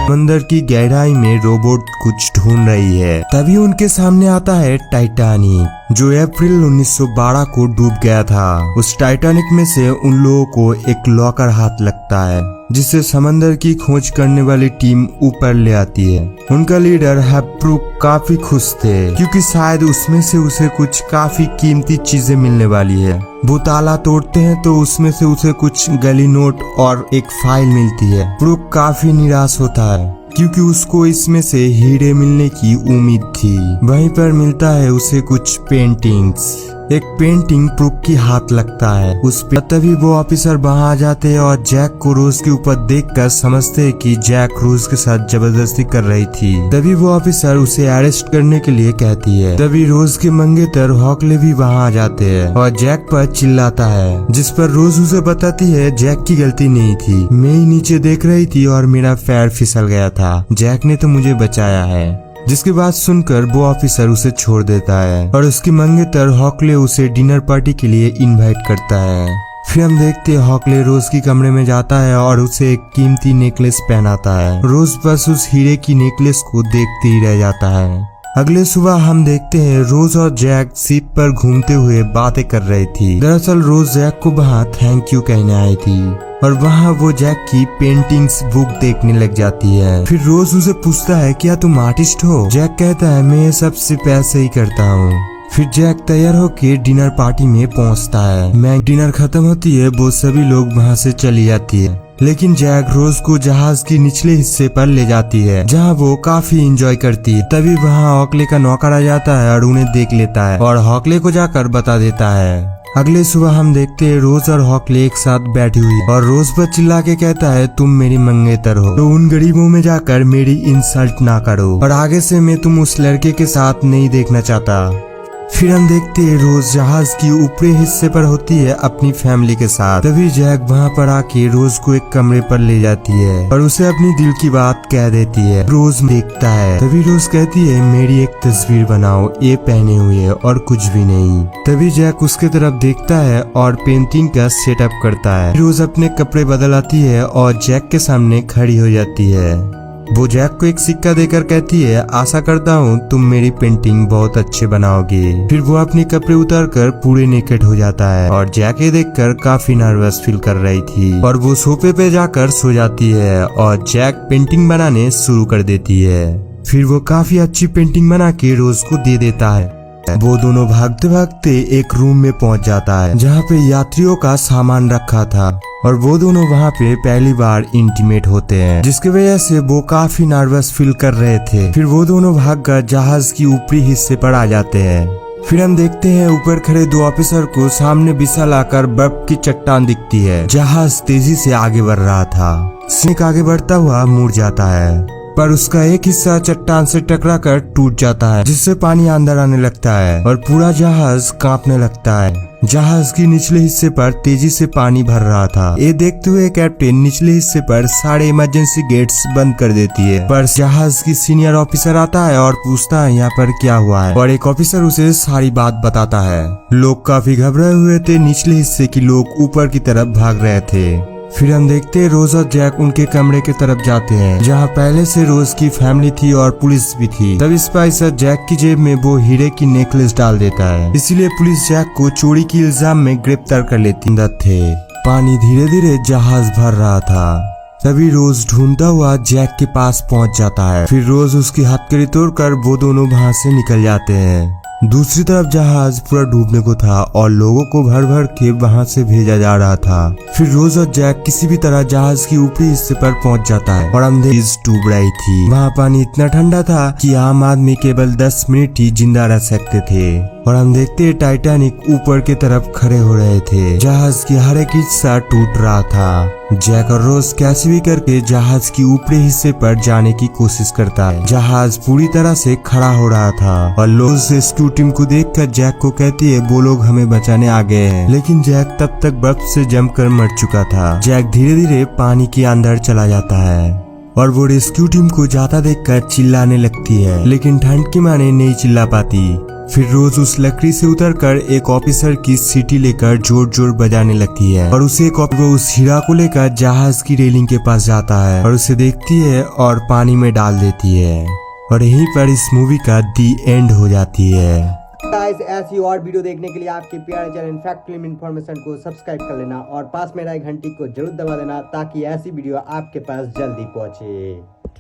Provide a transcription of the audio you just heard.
समंदर की गहराई में रोबोट कुछ ढूंढ रही है। तभी उनके सामने आता है टाइटैनिक, जो अप्रैल 1912 को डूब गया था। उस टाइटैनिक में से उन लोगों को एक लॉकर हाथ लगता है, जिससे समंदर की खोज करने वाली टीम ऊपर ले आती है। उनका लीडर हैप्रू काफी खुश थे, क्योंकि शायद उसमें से उसे कुछ काफी कीमती चीजें मिलने वाली है। वो ताला तोड़ते हैं तो उसमें से उसे कुछ गली नोट और एक फाइल मिलती है। ब्रूक काफी निराश होता है, क्योंकि उसको इसमें से हीरे मिलने की उम्मीद थी। वहीं पर मिलता है उसे कुछ पेंटिंग्स। एक पेंटिंग ब्रूक की हाथ लगता है उस पे। तभी वो ऑफिसर वहाँ आ जाते हैं और जैक को रोज के ऊपर देखकर समझते हैं कि जैक रोज के साथ जबरदस्ती कर रही थी। तभी वो ऑफिसर उसे अरेस्ट करने के लिए कहती है। तभी रोज के मंगेतर हॉकले भी वहाँ आ जाते हैं और जैक पर चिल्लाता है, जिस पर रोज उसे बताती है जैक की गलती नहीं थी, मैं ही नीचे देख रही थी और मेरा पैर फिसल गया था, जैक ने तो मुझे बचाया है। जिसकी बात सुनकर वो ऑफिसर उसे छोड़ देता है और उसकी मंगेतर हॉकले उसे डिनर पार्टी के लिए इनवाइट करता है। फिर हम देखते हैं हॉकले रोज की कमरे में जाता है और उसे एक कीमती नेकलेस पहनाता है। रोज बस उस हीरे की नेकलेस को देखते ही रह जाता है। अगले सुबह हम देखते हैं रोज और जैक शिप पर घूमते हुए बातें कर रही थी। दरअसल रोज जैक को वहाँ थैंक यू कहने आई थी और वहाँ वो जैक की पेंटिंग्स बुक देखने लग जाती है। फिर रोज उसे पूछता है क्या तुम आर्टिस्ट हो? जैक कहता है मैं ये सब सिर्फ ऐसे ही करता हूँ। फिर जैक तैयार होके डिनर पार्टी में पहुँचता है। डिनर खत्म होती है, वो सभी लोग वहाँ से चली जाती है, लेकिन जैक रोज को जहाज के निचले हिस्से पर ले जाती है, जहाँ वो काफी एंजॉय करती है। तभी वहाँ हॉकले का नौकर आ जाता है और उन्हें देख लेता है और हॉकले को जाकर बता देता है। अगले सुबह हम देखते हैं रोज और हॉकले एक साथ बैठी हुई और रोज पर चिल्ला के कहता है तुम मेरी मंगेतर हो, तो उन गरीबों में जाकर मेरी इंसल्ट ना करो और आगे से मैं तुम उस लड़के के साथ नहीं देखना चाहता। फिर हम देखते हैं रोज जहाज की ऊपरी हिस्से पर होती है अपनी फैमिली के साथ। तभी जैक वहाँ पर आके रोज को एक कमरे पर ले जाती है और उसे अपनी दिल की बात कह देती है। रोज देखता है, तभी रोज कहती है मेरी एक तस्वीर बनाओ, ये पहने हुए और कुछ भी नहीं। तभी जैक उसके तरफ देखता है और पेंटिंग का सेटअप करता है। रोज अपने कपड़े बदल आती है और जैक के सामने खड़ी हो जाती है। वो जैक को एक सिक्का देकर कहती है आशा करता हूँ तुम मेरी पेंटिंग बहुत अच्छे बनाओगे। फिर वो अपने कपड़े उतारकर पूरे नेकेड हो जाता है और जैक ये देखकर काफी नर्वस फील कर रही थी और वो सोफे पे जाकर सो जाती है और जैक पेंटिंग बनाने शुरू कर देती है। फिर वो काफी अच्छी पेंटिंग बना के रोज को दे देता है। वो दोनों भागते भागते एक रूम में पहुंच जाता है, जहाँ पे यात्रियों का सामान रखा था और वो दोनों वहाँ पे पहली बार इंटीमेट होते हैं, जिसकी वजह से वो काफी नर्वस फील कर रहे थे। फिर वो दोनों भागकर जहाज की ऊपरी हिस्से पर आ जाते हैं। फिर हम देखते हैं ऊपर खड़े दो ऑफिसर को सामने विशाल आकर बर्फ की चट्टान दिखती है। जहाज तेजी से आगे बढ़ रहा था। सिंह आगे बढ़ता हुआ मुड़ जाता है, पर उसका एक हिस्सा चट्टान से टकराकर टूट जाता है, जिससे पानी अंदर आने लगता है और पूरा जहाज कांपने लगता है। जहाज के निचले हिस्से पर तेजी से पानी भर रहा था। ये देखते हुए कैप्टन निचले हिस्से पर सारे इमरजेंसी गेट्स बंद कर देती है, पर जहाज की सीनियर ऑफिसर आता है और पूछता है यहाँ पर क्या हुआ है, और एक ऑफिसर उसे सारी बात बताता है। लोग काफी घबराए हुए थे, निचले हिस्से के लोग ऊपर की तरफ भाग रहे थे। फिर हम देखते हैं रोज और जैक उनके कमरे की तरफ जाते हैं, जहाँ पहले से रोज की फैमिली थी और पुलिस भी थी। तब स्पाइसर जैक की जेब में वो हीरे की नेकलेस डाल देता है, इसीलिए पुलिस जैक को चोरी की इल्जाम में गिरफ्तार कर लेती थे। पानी धीरे धीरे जहाज भर रहा था। तभी रोज ढूंढता हुआ जैक के पास पहुँच जाता है। फिर रोज उसकी हथकड़ी तोड़कर वो दोनों वहाँ से निकल जाते हैं। दूसरी तरफ जहाज पूरा डूबने को था और लोगों को भर भर के वहां से भेजा जा रहा था। फिर रोज और जैक किसी भी तरह जहाज की ऊपरी हिस्से पर पहुंच जाता है और अंधेरी डूब रही थी। वहां पानी इतना ठंडा था कि आम आदमी केवल 10 मिनट ही जिंदा रह सकते थे। और हम देखते टाइटैनिक ऊपर की तरफ खड़े हो रहे थे। जहाज की हर एक हिस्सा टूट रहा था। जैक और रोज कैसे भी करके जहाज की ऊपरी हिस्से पर जाने की कोशिश करता है। जहाज पूरी तरह से खड़ा हो रहा था और लोग रेस्क्यू टीम को देखकर जैक को कहती है वो लोग हमें बचाने आ गए हैं, लेकिन जैक तब तक बर्फ से जमकर मर चुका था। जैक धीरे धीरे पानी के अंदर चला जाता है और वो रेस्क्यू टीम को जाता देखकर चिल्लाने लगती है, लेकिन ठंड के मारे नहीं चिल्ला पाती। फिर रोज उस लकड़ी से उतरकर एक ऑफिसर की सीटी लेकर जोर जोर बजाने लगती है और उसे वो उस हीरा को लेकर जहाज की रेलिंग के पास जाता है और उसे देखती है और पानी में डाल देती है और यहीं पर इस मूवी का दी एंड हो जाती है। गाइस ऐसी और वीडियो देखने के लिए आपके प्यारे चैनल फैक्ट फिल्म इन्फॉर्मेशन को सब्सक्राइब कर लेना और पास में आई घंटी को जरूर दबा देना ताकि ऐसी वीडियो आपके पास जल्दी पहुंचे।